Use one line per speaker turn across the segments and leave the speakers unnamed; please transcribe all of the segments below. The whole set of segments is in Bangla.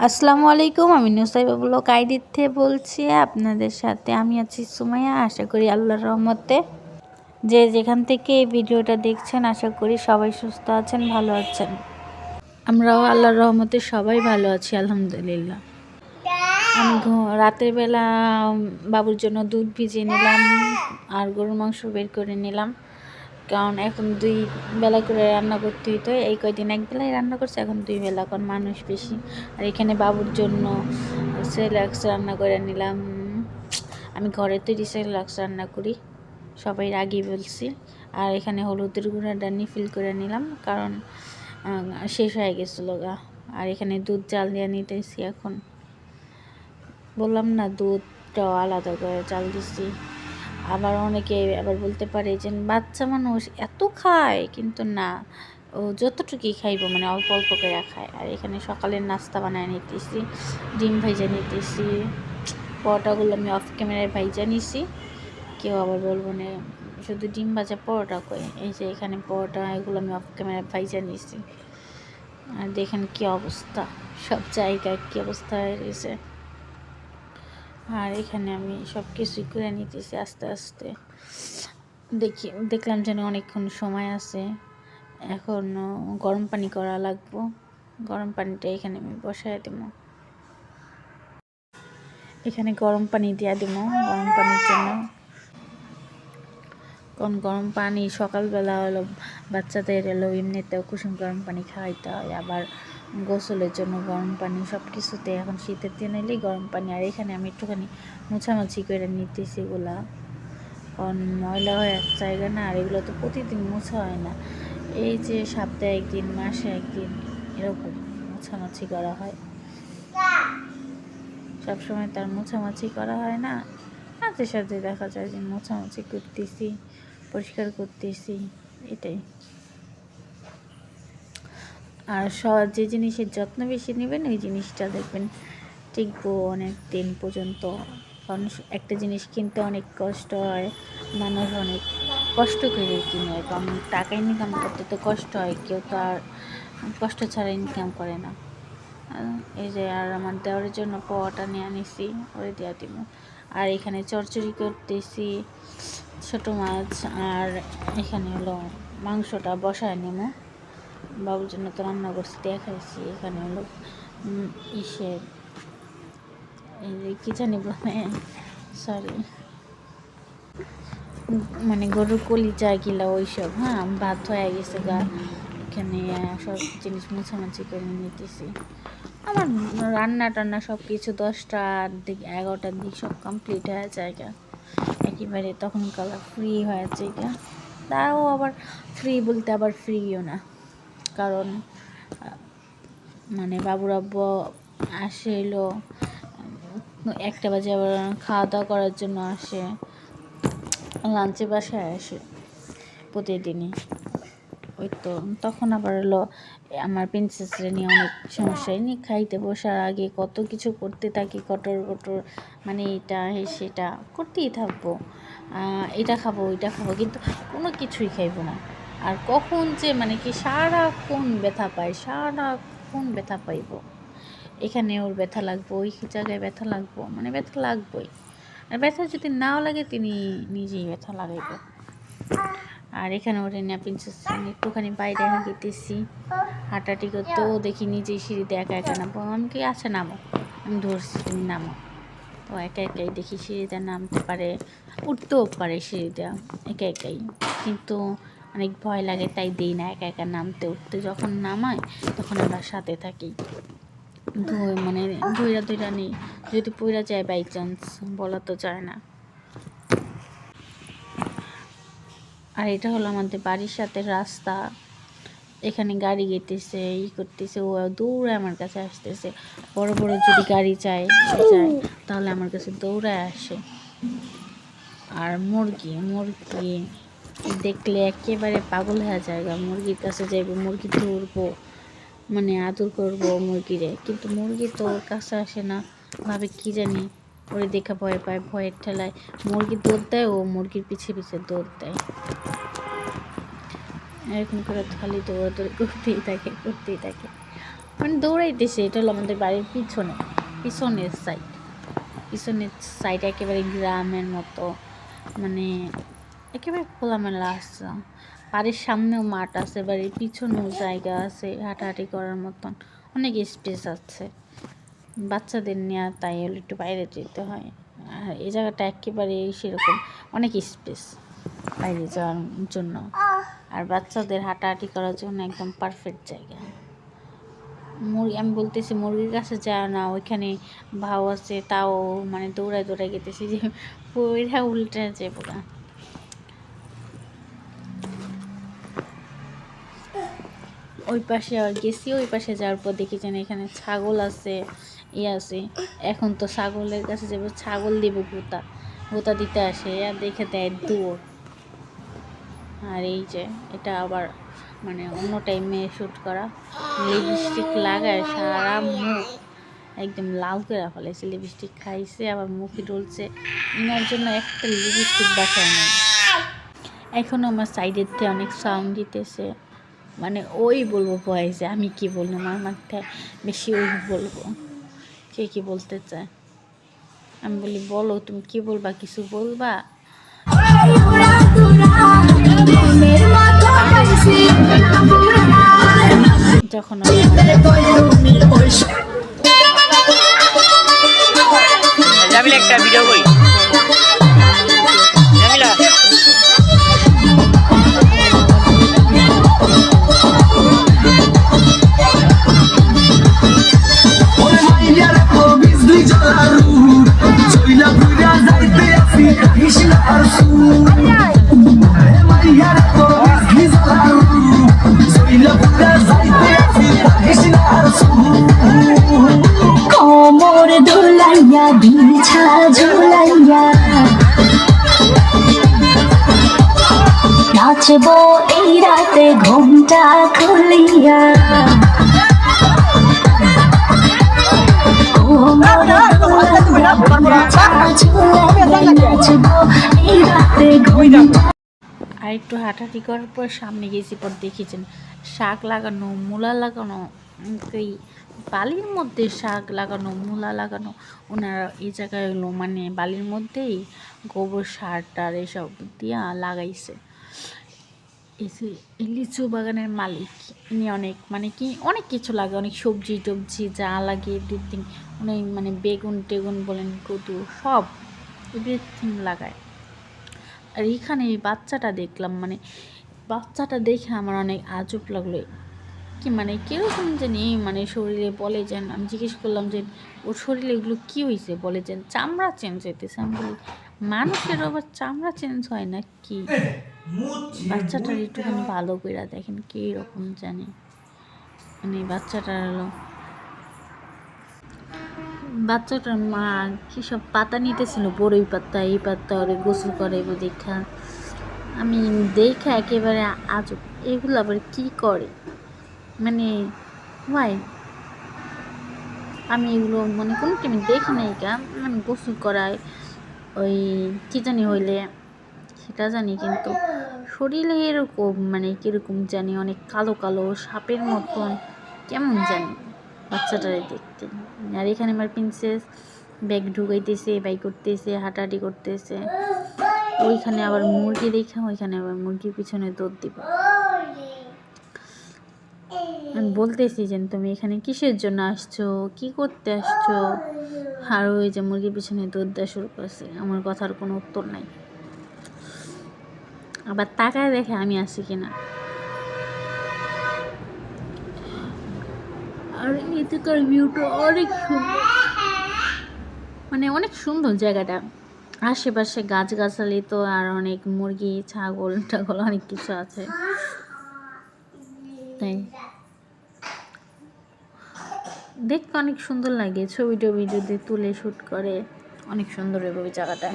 আসসালামু আলাইকুম, আমি নুসাইবা ব্লগ আইডির থেকে বলছি। আপনাদের সাথে আমি আছি সুমাইয়া। আশা করি আল্লাহর রহমতে যে যেখান থেকে এই ভিডিওটা দেখছেন আশা করি সবাই সুস্থ আছেন, ভালো আছেন। আমরাও আল্লাহর রহমতে সবাই ভালো আছি আলহামদুলিল্লাহ। আমি রাতের বেলা বাবুর জন্য দুধ ভিজিয়ে নিলাম আর গরুর মাংস বের করে নিলাম, কারণ এখন 2 বেলা করে রান্না করতে হইতো। এই কয়দিন 1 বেলায় রান্না করছে, এখন 2 বেলা, কারণ মানুষ বেশি। আর এখানে বাবুর জন্য সেরেলাক্স রান্না করে নিলাম। আমি ঘরে তৈরি সেরেলাক্স রান্না করি, সবাই আগেই বলছি। আর এখানে হলুদের গুঁড়াটা নিফিল করে নিলাম, কারণ শেষ হয়ে গেছিলো গা। আর এখানে দুধ জাল দিয়ে নিতেছি। এখন বললাম না, দুধটাও আলাদা করে জাল দিছি। আবার অনেকে আবার বলতে পারে যে বাচ্চা মানুষ এত খায়, কিন্তু না, ও যতটুকুই খাইব, মানে অল্প অল্প করে খায়। আর এখানে সকালের নাস্তা বানায় নিতেছি, ডিম ভাইজা নিতেছি। পরোটাগুলো আমি অফ ক্যামেরায় ভাইজা নিছি, কেউ আবার বলবো না শুধু ডিম ভাজা পরোটা কই। এই যে এখানে পরোটা, এগুলো আমি অফ ক্যামেরায় ভাইজা নিছি। আর দেখেন কি অবস্থা, সব জায়গায় কি অবস্থা হয়ে গেছে। আর এখানে আমি সব কিছুই করে নিতেছি আস্তে আস্তে। দেখলাম যেন অনেকক্ষণ সময় আছে, এখন গরম পানি করা লাগবো। গরম পানিটা এখানে আমি বসায় দেবো, এখানে গরম পানি দিয়া দেবো গরম পানির জন্য। কারণ গরম পানি সকালবেলা হলো বাচ্চাদের এলো এমনিতেও কুসুম গরম পানি খাওয়াইতে হয়, আবার গোসলের জন্য গরম পানি, সব কিছুতে এখন শীতের দিন এলেই গরম পানি। আর এখানে আমি একটুখানি মোছামাছি করে নিতেছি এগুলা, কারণ ময়লা হয়ে এক জায়গা না। আর এগুলো তো প্রতিদিন মোছা হয় না, এই যে সপ্তাহে 1 দিন, মাসে 1 দিন এরকম মোছামাছি করা হয়। সবসময় তার মোছামাছি করা হয় না, মাঝে সাথে দেখা যায় যে মোছামাছি করতেছি, পরিষ্কার করতেছি, এটাই। আর যে জিনিসের যত্ন বেশি নেবেন ওই জিনিসটা দেখবেন টিকবো অনেক দিন পর্যন্ত। কারণ একটা জিনিস কিনতে অনেক কষ্ট হয়, মানুষ অনেক কষ্ট করে কিনে, কারণ টাকা ইনকাম করতে তো কষ্ট হয়, কেউ তো আর কষ্ট ছাড়া ইনকাম করে না। এই যে আর আমার দেওয়ারের জন্য পোয়াটা নিয়ে আনিছি, ওরে দিয়া দিব। আর এখানে চচ্চড়ি করতেছি ছোট মাছ, আর এখানে হলো মাংসটা বসায় নেব। বাবুর জন্য তো রান্না করছি, দেখাইছি। এখানে হলো ইসের এই যে কি জানি বলে, সরি, মানে গরুর কলিজা গিলা ওইসব। হ্যাঁ, ভাত হয়ে গেছে গা, এখানে সব জিনিস মোছামাছি করে নিতেছি। আমার রান্না টান্না সব কিছু 10টার দিক 11টার দিক সব কমপ্লিট হয়ে যায় গা একেবারে, তখন কালা ফ্রি হয়ে যায় গা। তাও আবার ফ্রি বলতে আবার ফ্রিও না, কারণ মানে বাবুর আব্বু আসে এলো 1টা বাজে, আবার খাওয়া দাওয়া করার জন্য আসে, লাঞ্চে বাসায় আসে প্রতিদিনই। ওই তো তখন আবার হলো আমার প্রিন্সেসরে নিয়ে অনেক সমস্যা, নিয়ে খাইতে বসার আগে কত কিছু করতে থাকি, কটর কটর, মানে এটা সেটা করতেই থাকবো, এটা খাবো ওইটা খাবো, কিন্তু কোনো কিছুই খাইবো না। আর কখন যে মানে কি সারাক্ষণ ব্যথা পায়, সারাক্ষণ ব্যথা পাইব, এখানে ওর ব্যথা লাগবো, ওই জায়গায় ব্যথা লাগবো, মানে ব্যথা লাগবোই। আর ব্যথা যদি নাও লাগে তিনি নিজেই ব্যথা লাগাইব। আর এখানে ওরে নিয়ে প্রিন্সেস একটুখানি বাইরে গেতেছি, হাঁটাহাঁটি করতেও দেখি নিজেই সিঁড়িতে একা একা নামবো। আমি কি আছে নামো, আমি ধরছি তুমি নামো। তো একা একাই দেখি সিঁড়িতে নামতে পারে, উঠতেও পারে সিঁড়িতে একা একাই, কিন্তু অনেক ভয় লাগে, তাই দিই না একা একা নামতে উঠতে। যখন নামায় তখন আমরা সাথে থাকি, মানে ধৈরা নেই, যদি পইরা যায় বাই চান্স, বলা তো যায় না। আর এটা হলো আমাদের বাড়ির সাথে রাস্তা, এখানে গাড়ি গেতেছে, করতেছে, ও দৌড়ায় আমার কাছে আসতেছে। বড় বড় যদি গাড়ি যায় তাহলে আমার কাছে দৌড়ায় আসে। আর মুরগি দেখলে একেবারে পাগল হয়ে যায়, মুরগির কাছে যাইবো, মুরগি ধরবো, মানে আদর করবো মুরগিরে, কিন্তু মুরগি তো ওর কাছে আসে না, ভাবে কি জানি ওরে দেখা ভয় পায়, ভয়ের ঠেলায় মুরগি দৌড় দেয়, ও মুরগির পিছে পিছে দৌড় দেয়। এরকম করে খালি দৌড়াদৌড়ি করতেই থাকে। মানে দৌড়াইতেছে। এটা হলো আমাদের বাড়ির পিছনের সাইড একেবারে গ্রামের মতো, মানে একেবারে খোলামেলা আছে। বাড়ির সামনেও মাঠ আছে, বাড়ির পিছনেও জায়গা আছে হাঁটাহাঁটি করার মতন, অনেক স্পেস আছে বাচ্চাদের নিয়ে, তাই হলে একটু বাইরে যেতে হয়। আর এই জায়গাটা একেবারে সেরকম অনেক স্পেস বাইরে যাওয়ার জন্য, আর বাচ্চাদের হাঁটাহাঁটি করার জন্য একদম পারফেক্ট জায়গা। আমি বলতেছি মুরগির কাছে যায় না, ওইখানে ভাও আছে, তাও মানে দৌড়ায় গেতেছি যে পয়রা উল্টে যাবো না। ওই পাশে আবার গেছি, ওই পাশে যাওয়ার পর দেখি যেন এখানে ছাগল আছে, আছে। এখন তো ছাগলের কাছে যাবো, ছাগল দিব গোতা দিতে আসে, আর দেখে দেয় দৌড়। আর এই যে এটা আবার মানে অন্য টাইমে শ্যুট করা, লিপস্টিক লাগায় সারা মুখ একদম লাল করে ফেলেছে, লিপস্টিক খাইছে আবার মুখে ডলছে। ইনার জন্য একটা লিপস্টিক বাসায় নেই। এখনও আমার সাইডের থেকে অনেক সাউন্ড দিতেছে, মানে ওই বলবো ভয়েসে, আমি কি বলবো, আমার মাথায় বেশি ওই বলবো। কে কি বলতে চায়, আমি বলি বলো তুমি কি বলবা, কিছু বলবা। যখন একটা ভিডিও করি
কোমর দোলাইয়া বিছা ঝুলাইয়া নাচবো এই রাতে ঘুমটা খুলিয়া। কোমর দোলাইয়া বিছা ঝুলাইয়া নাচবো এই রাতে ঘুমটা।
আর একটু হাঁটাহাঁটি করার পর সামনে গেছি, পর দেখেছেন শাক লাগানো, মূলা লাগানো, এই বালির মধ্যে শাক লাগানো, মূলা লাগানো। ওনারা এই জায়গায় হলো মানে বালির মধ্যেই গোবর সার টার এসব দিয়া লাগাইছে। এই লিচু বাগানের মালিক, ইনি অনেক মানে কি অনেক কিছু লাগে, অনেক সবজি টবজি যা লাগে এভরিথিং, অনেক মানে বেগুন টেগুন বলেন, কদু সব এভরিথিং লাগায়। আর এইখানে এই বাচ্চাটা দেখলাম, মানে বাচ্চাটা দেখে আমার অনেক আজব লাগলো, কি মানে কীরকম জানি মানে শরীরে বলে যেন, আমি জিজ্ঞেস করলাম যে ওর শরীরে এগুলো কী হয়েছে, বলে যেন চামড়া চেঞ্জ হইতেছে। আমি বলি মানুষের আবার চামড়া চেঞ্জ হয় না কি? বাচ্চাটার একটুখানি ভালো করে দেখেন কীরকম জানি, মানে বাচ্চাটার মা কী সব পাতা নিতেছিল, বড়ই পাতা, এই পাতা ওরে গোসল করে দেখা, আমি দেখা একেবারে আজব, এগুলো আবার কী করে মানে ওয়াই, আমি এগুলো মানে কোনো টাইমে দেখি নাই কা, মানে গোসল করায় ওই কী জানি হইলে সেটা জানি, কিন্তু শরীরে এরকম মানে কীরকম জানি অনেক কালো কালো সাপের মতন কেমন জানি বাচ্চাটারে দেখতে। আর এখানে আমার প্রিন্সেস ব্যাগ ঢুকাইতেছে, বাই করতেছে, হাঁটাহাঁটি করতেছে। ওইখানে আবার মুরগি দেখা, ওইখানে আবার মুরগির পিছনে দৌড় দিব। আমি বলতেছি যে তুমি এখানে কিসের জন্য আসছো, কি করতে আসছো, আর ওই যে মুরগির পিছনে দৌড় দেওয়া শুরু করেছে। আমার কথার কোনো উত্তর নাই, আবার তাকায় দেখে আমি আসি কিনা। আর এদিকের ভিউটা অনেক সুন্দর, মানে অনেক সুন্দর জায়গাটা, আশেপাশে গাছগাছালি তো, আর অনেক মুরগি ছাগল টাগল অনেক কিছু আছে, তাই দেখতে অনেক সুন্দর লাগে। ছবি টবি যদি তুলে শ্যুট করে অনেক সুন্দর হবে জায়গাটা,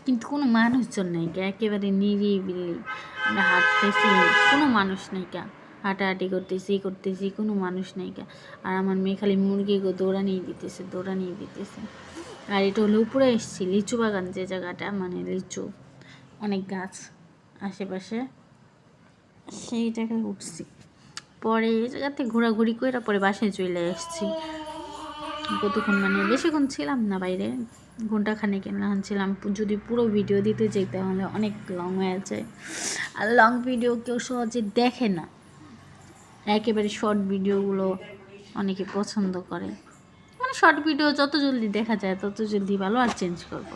কিন্তু কোনো মানুষজন নেই কে, একেবারে নিরিবিলি। আমরা হাঁটতেছি, কোনো মানুষ নেই কা, হাঁটাহাঁটি করতেছি কোনো মানুষ নেই কা। আর আমার মেয়ে খালি মুরগিকে দৌড়ানিয়ে দিতেছে। আর এটা হলো উপরে এসেছি লিচু বাগান, যে জায়গাটা মানে লিচু অনেক গাছ আশেপাশে, সেই জায়গায় উঠছি। পরে এই জায়গাতে ঘোরাঘুরি করে পরে বাসায় চলে এসেছি। কতক্ষণ মানে বেশিক্ষণ ছিলাম না বাইরে, ঘন্টাখানেক ছিলাম। যদি পুরো ভিডিও দিতে যাই তাহলে অনেক লং হয়ে যায়, আর লং ভিডিও কেউ সহজে দেখে না, একেবারে শর্ট ভিডিওগুলো অনেকে পছন্দ করে। মানে শর্ট ভিডিও যত জলদি দেখা যায় তত জলদি ভালো, আর চেঞ্জ করব।